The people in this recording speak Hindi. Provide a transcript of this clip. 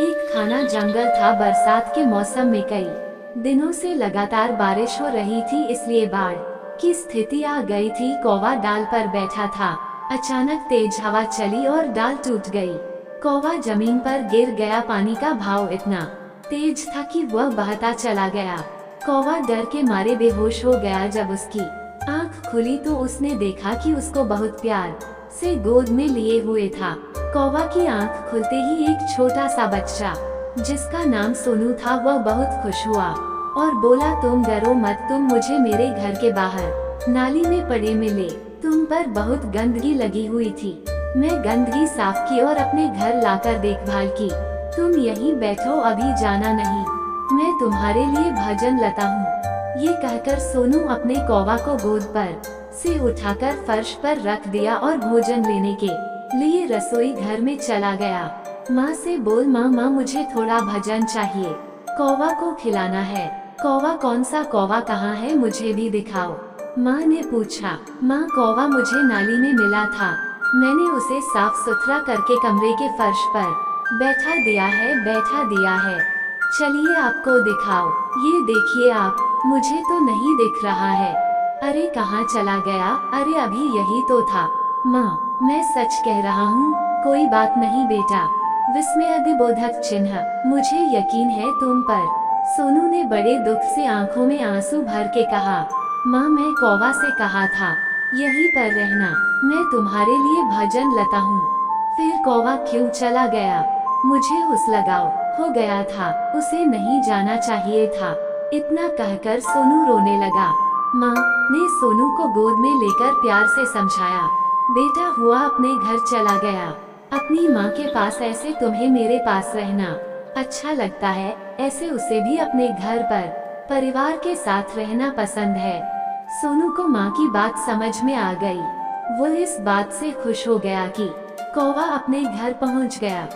एक घना जंगल था। बरसात के मौसम में कई दिनों से लगातार बारिश हो रही थी, इसलिए बाढ़ की स्थिति आ गई थी। कौवा डाल पर बैठा था। अचानक तेज हवा चली और डाल टूट गई। कौवा जमीन पर गिर गया। पानी का भाव इतना तेज था कि वह बहता चला गया। कौवा डर के मारे बेहोश हो गया। जब उसकी आंख खुली तो उसने देखा कि उसको बहुत प्यार से गोद में लिए हुए था। कौवा की आंख खुलते ही एक छोटा सा बच्चा, जिसका नाम सोनू था, वह बहुत खुश हुआ और बोला, तुम डरो मत, तुम मुझे मेरे घर के बाहर नाली में पड़े मिले। तुम पर बहुत गंदगी लगी हुई थी। मैं गंदगी साफ की और अपने घर लाकर देखभाल की। तुम यहीं बैठो, अभी जाना नहीं, मैं तुम्हारे लिए भोजन लाता हूँ। ये कहकर सोनू अपने कौवा को गोद पर से उठाकर फर्श पर रख दिया और भोजन लेने के लिए रसोई घर में चला गया। माँ से बोल, माँ माँ मुझे थोड़ा भोजन चाहिए, कौवा को खिलाना है। कौवा, कौन सा कौवा, कहाँ है, मुझे भी दिखाओ, माँ ने पूछा। माँ, कौवा मुझे नाली में मिला था, मैंने उसे साफ सुथरा करके कमरे के फर्श पर बैठा दिया है। चलिए आपको दिखाओ, ये देखिए आप, मुझे तो नहीं दिख रहा है। अरे कहाँ चला गया? अरे अभी यही तो था। माँ, मैं सच कह रहा हूँ, कोई बात नहीं बेटा। विस्मयादिबोधक चिन्ह, मुझे यकीन है तुम पर। सोनू ने बड़े दुख से आंखों में आंसू भर के कहा, माँ मैं कौवा से कहा था यहीं पर रहना, मैं तुम्हारे लिए भोजन लाता हूँ। फिर कौवा क्यों चला गया? मुझे उस लगाव हो गया था, उसे नहीं जाना चाहिए था। इतना कहकर सोनू रोने लगा। माँ ने सोनू को गोद में लेकर प्यार से समझाया, बेटा हुआ अपने घर चला गया, अपनी माँ के पास, ऐसे तुम्हें मेरे पास रहना अच्छा लगता है, ऐसे उसे भी अपने घर पर परिवार के साथ रहना पसंद है। सोनू को माँ की बात समझ में आ गई। वो इस बात से खुश हो गया कि कौवा अपने घर पहुँच गया।